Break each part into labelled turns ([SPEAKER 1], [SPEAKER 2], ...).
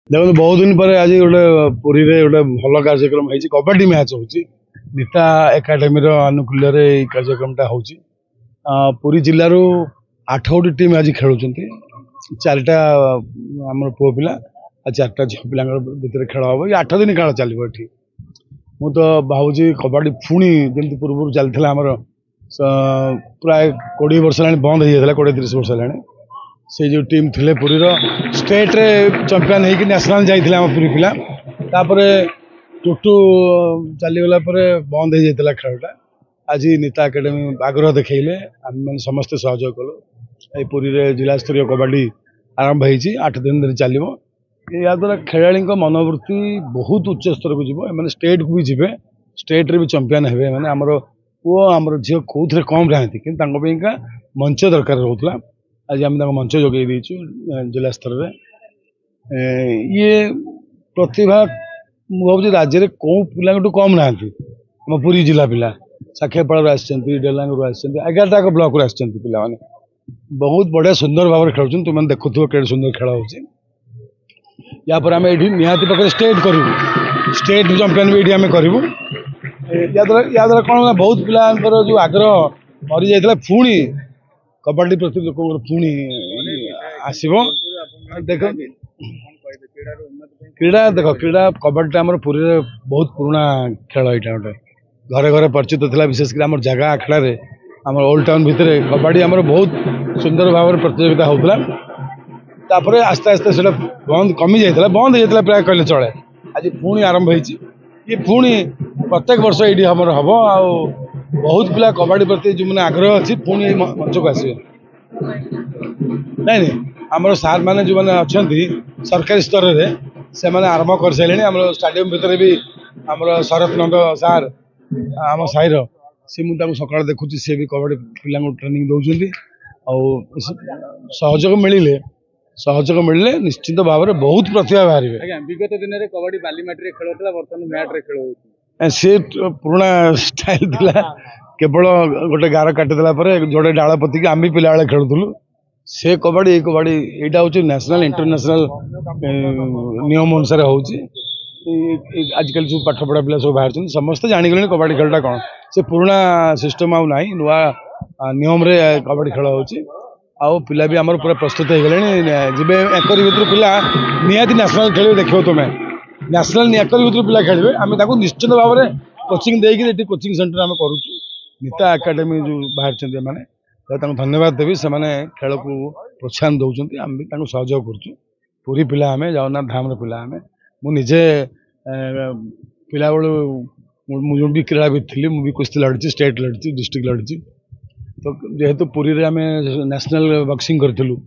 [SPEAKER 1] देखो बहुत दिन पर आज गोटे पुरी रे गोटे भल कार्यक्रम है कबड्डी मैच होची नीता एकाडेमी आनुकूल्य कार्यक्रमटा होची पुरी जिलू 8 टीम आज खेलुं चारिटा आम पुओ पिला चार्टा झील पिला भितर खेल हम ये 8 दिन काल चलो ये मु तो भावुँ कबड्डी पुणी जमी पूर्व चलता आमर प्राय 20 वर्ष है बंद हो जाता 20-30 वर्ष है से जो टीम थिले पुरी स्टेट रे चैंपियन होगी नेशनल जाइए आम पुरी पिला तापर टुटू चलीगला बंद हो जाता खेलटा आज नीता एकाडेमी आग्रह देखले आम मैंने समस्ते सहयोग कलु पुरी रे जिला स्तरीय कबड्डी आरंभ होती 8 दिन धरी चलो या द्वारा खेलाड़ी मनोवृत्ति बहुत उच्च स्तर को जीव मैंने स्टेट को भी जीवे स्टेट रे भी चैंपियन हे मैंने आमर पुओ आमर झील कौन कम रही कि मंच दरकार रोला आज आम मंच जोगे देचु जिला स्तर में ये प्रतिभा मुझे राज्य में कौ पिला कम ना आम पुरी जिला पिला साखियापाड़ डेलांग 11टा ब्लॉक पिला माने बहुत बढ़िया सुंदर भाव खेल तुम देखु के सुंदर खेल हो या पर आम ये निहाती पाखे स्टेट करूँ स्टेट चैंपियन भी ये करूँ या द्वारा कौन बहुत पिलांकर जो आग्रह मरी जाता पुणी कबड्डी प्रति लोक पुणी आसो देख क्रीड़ा देख क्रीड़ा कबड्डी आम पुरी बहुत पुराना खेल यहाँ गोटे घरे घरे परिचित था विशेषकर आम जगह आखड़ा आम ओल्ड टाउन भितर कबड्डी आम बहुत सुंदर भाव में प्रतियोगिता होता आस्ते आस्ते से बंद कमी जाता बंद हो जाता प्राय कहले चले आज पुणी आरंभ हो पुणी प्रत्येक वर्ष ये हमर हम आ बहुत पिला कबड्डी प्रति जो मैंने आग्रह अच्छी पुणी मंच को आसवे नहीं आमर सार मैंने जो मैंने अच्छा सरकारी स्तर में से मैंने आरंभ कर सारे आम स्टाडियम भितर भी आमर शरत नंद सार आम साईर सी मुझे सका देखुची सी भी कबड्डी पिला ट्रेनिंग दौरान सहयोग मिले निश्चित भाव में बहुत प्रतिभा बाहर
[SPEAKER 2] विगत दिन में कबड्डी बालीमाटी खेल होता बर्तमान मैट रे खेल हो
[SPEAKER 1] सी पुराना स्टाइल थिला केवल गोटे गार काटिदेला जोड़े डाल पति आम भी पिला खेलुलु से कबड्डी यहाँ हूँ नेशनल इंटरनेशनल नियम अनुसार हो आजिकल जो पाठ पढ़ा पिला सब बाहर समस्ते जाणीगले कबड्डी खेलटा कौन से पुराना सिस्टम आउ ना नुआ नियम रे कबड्डी खेल हो पिला भी आमर पूरा प्रस्तुत हो गले जी एकर भर पिला निहाती नेशनल खेल देखो तुम्हें नेशनल एकर भर पिला खेलेंगे आम निश्चित भाव में कोचिंग देकी कोचिंग सेंटर आम करूँ नीता एकाडेमी जो बाहर मैंने धन्यवाद देवी से खेल को प्रोत्साहन दौरान आम भी सहयोग करुँ पूरी पिला आम जगन्नाथ धाम पिला आम मुझे पिला बेलू भी क्रीड़ाविद थी मुझे कुश्ती लड़ी स्टेट लड़ी डिस्ट्रिक्ट लड़ी तो जेहेतु पुरी रे आम नेशनल बॉक्सिंग करूँ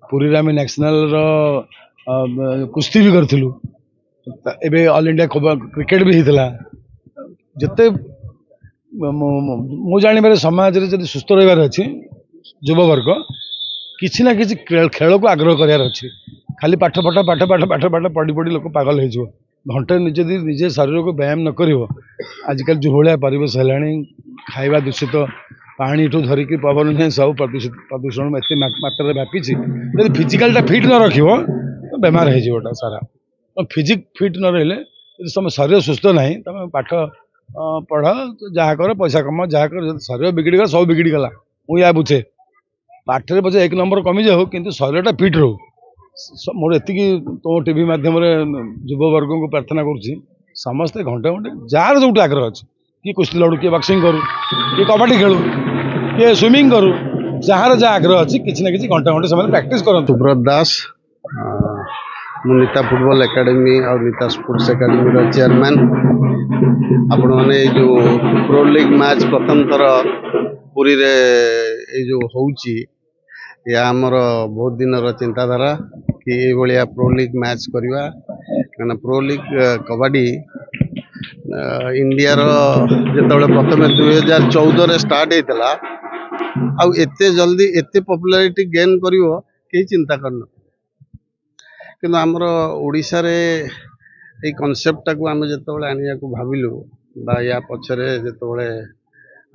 [SPEAKER 1] पुरी रे आम नेशनल कुश्ती भी करूँ एबे ऑल इंडिया क्रिकेट भी होता जिते मु जानवर समाज रे जब सुस्थ रही अच्छी युववर्ग किसी ना किसी खेल को आग्रह करार अच्छी खाली पाठ पाठ पाठ पाठ पाठ पाठ पढ़ी पढ़ी लोक पागल हो घंटे निजे शरीर को व्यायाम न कर आजिकल जो भाया परिवेश है खाଇବା दूषित पानी ठू धरिकी पवन जाए सब प्रदूषण में एत मात्रा व्यापी जब फिजिकालटा फिट न रख तो बेमार हो सारा तो फिजिक फिट न रही तुम शरीर सुस्थ ना तुम पाठ पढ़ जहाँ कर पैसा कम जहाँ कर शरीर बिगड़गला सब बिगड़गला मुझे बुझे पाठ में पचे 1 नंबर कमी जाओ कि शरीरटा फिट रो मोर एति तो टीवी मध्यम युववर्ग को प्रार्थना करुँच समस्ते घंटे घंटे जार जो आग्रह अच्छे किए कुश्ती लड़ू किए बॉक्सिंग करूँ किए कबड्डी खेलू किए स्विमिंग करूँ जार जहाँ आग्रह अच्छी किसी ना कि घंटे घंटे से प्रैक्टिस करूँ।
[SPEAKER 3] सुब्रत दास नीता फुटबॉल एकेडमी और नीता स्पोर्ट्स एकेडमी चेयरमैन आपण मैंने जो प्रो लीग मैच प्रथम थर पुरी रे जो होउची या आमर बहुत दिन चिंताधारा कि ये प्रो लीग मैच करवा कहना प्रो लीग कबड्डी इंडिया जो प्रथम 2014 स्टार्ट होता आते जल्दी एत पॉपुलैरिटी गेन कर चिंता करना कि आमर ओडिशा रे ये कॉन्सेप्ट को आम जो आने को भाविलु या पछरे जो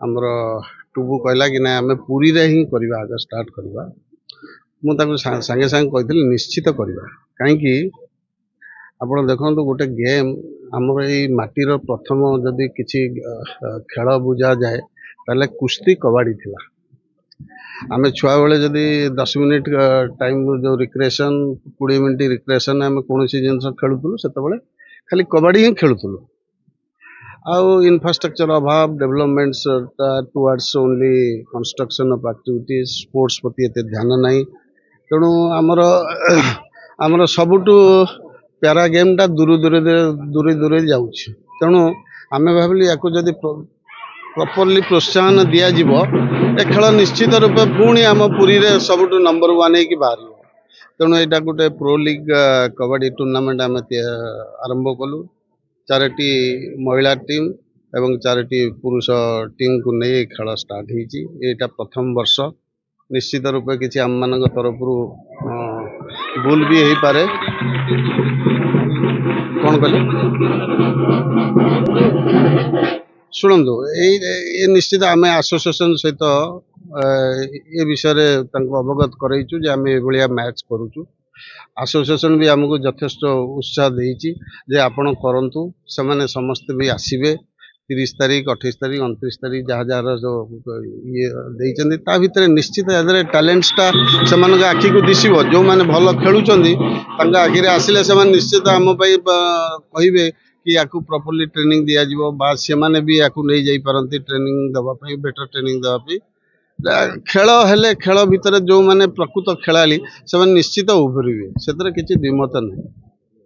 [SPEAKER 3] आमर टुबु कहला कि ना आम पुरी रे ही करवा आगे स्टार्ट करवा मुझे सांगे सांगे कही निश्चित करवा कहीं ଆପଣ ଦେଖନ୍ତୁ ଗୋଟେ ଗେମ୍ ଆମର ଏଇ ମାଟିର ପ୍ରଥମ ଯଦି କିଛି ଖେଳ ବୁଝାଯାଏ ତାହେଲେ କୁସ୍ତି କବାଡ଼ି ଥିଲା। ଆମେ ଛୁଆବେଳେ ଯଦି 10 ମିନିଟ୍ ଟାଇମ୍ ଯେଉଁ ରିକ୍ରିଏସନ୍ 20 ମିନିଟ୍ ରିକ୍ରିଏସନ୍ ଆମେ କୌଣସି ଜିନିଷ ଖେଳୁଥିଲୁ ସେତେବେଳେ ଖାଲି କବାଡ଼ି ହିଁ ଖେଳୁଥିଲୁ। ଆଉ ଇନଫ୍ରାଷ୍ଟ୍ରକ୍ଚର ଅଭାବ ଡେଭଲପମେଣ୍ଟଟା towards only construction of activities sports ପ୍ରତି ଏତେ ଧ୍ୟାନ ନାହିଁ। ତେଣୁ ଆମର ସବୁଠୁ ପ୍ୟାରା ଗେମ୍ଟା ଦୂରେ ଯାଉଛି। ତେଣୁ ଆମେ ଭାବିଲୁ ୟାକୁ ଯଦି ପ୍ରପରଲି ପ୍ରୋତ୍ସାହନ ଦିଆଯିବ ଏ ଖେଳ ନିଶ୍ଚିତ ରୂପେ ପୁଣି ଆମ ପୁରୀରେ ସବୁଠୁ ନମ୍ବର 1 ହେଇକି ବାହାରିବ। ତେଣୁ ଏଇଟା ଗୋଟେ ପ୍ରୋ ଲିଗ୍ କବାଡ଼ି ଟୁର୍ଣ୍ଣାମେଣ୍ଟ ଆମେ ଆରମ୍ଭ କଲୁ। 4ଟି ମହିଳା ଟିମ୍ ଏବଂ 4ଟି ପୁରୁଷ ଟିମ୍କୁ ନେଇ ଖେଳ ଷ୍ଟାର୍ଟ ହେଇଛି। ଏଇଟା ପ୍ରଥମ ବର୍ଷ। ନିଶ୍ଚିତ ରୂପେ କିଛି ଆମମାନଙ୍କ ତରଫରୁ ଭୁଲ ବି ହେଇପାରେ। କ'ଣ କହିଲେ ଶୁଣନ୍ତୁ ଏ ନିଶ୍ଚିତ ଆମେ ଆସୋସିଏସନ୍ ସହିତ ଏ ବିଷୟରେ ତାଙ୍କୁ ଅବଗତ କରାଇଛୁ ଯେ ଆମେ ଏଭଳିଆ ମ୍ୟାଚ୍ କରୁଛୁ। ଆସୋସିଏସନ୍ ବି ଆମକୁ ଯଥେଷ୍ଟ ଉତ୍ସାହ ଦେଇଛି ଯେ ଆପଣ କରନ୍ତୁ। ସେମାନେ ସମସ୍ତେ ବି ଆସିବେ 30 ତାରିଖ 28 ତାରିଖ 29 ତାରିଖ ଯାହାର ଯେଉଁ ଇଏ ଦେଇଛନ୍ତି ତା ଭିତରେ ନିଶ୍ଚିତ ଏଥିରେ ଟ୍ୟାଲେଣ୍ଟସଟା ସେମାନଙ୍କ ଆଖିକୁ ଦିଶିବ। ଯେଉଁମାନେ ଭଲ ଖେଳୁଛନ୍ତି ତାଙ୍କ ଆଖିରେ ଆସିଲେ ସେମାନେ ନିଶ୍ଚିତ ଆମ ପାଇଁ କହିବେ କି ୟାକୁ ପ୍ରପରଲି ଟ୍ରେନିଂ ଦିଆଯିବ ବା ସେମାନେ ବି ୟାକୁ ନେଇଯାଇପାରନ୍ତି ଟ୍ରେନିଂ ଦେବା ପାଇଁ ବେଟର ଟ୍ରେନିଂ ଦେବା ପାଇଁ। ଖେଳ ହେଲେ ଖେଳ ଭିତରେ ଯେଉଁମାନେ ପ୍ରକୃତ ଖେଳାଳି ସେମାନେ ନିଶ୍ଚିତ ଉଭରିବେ, ସେଥିରେ କିଛି ଦ୍ୱିମତ ନାହିଁ।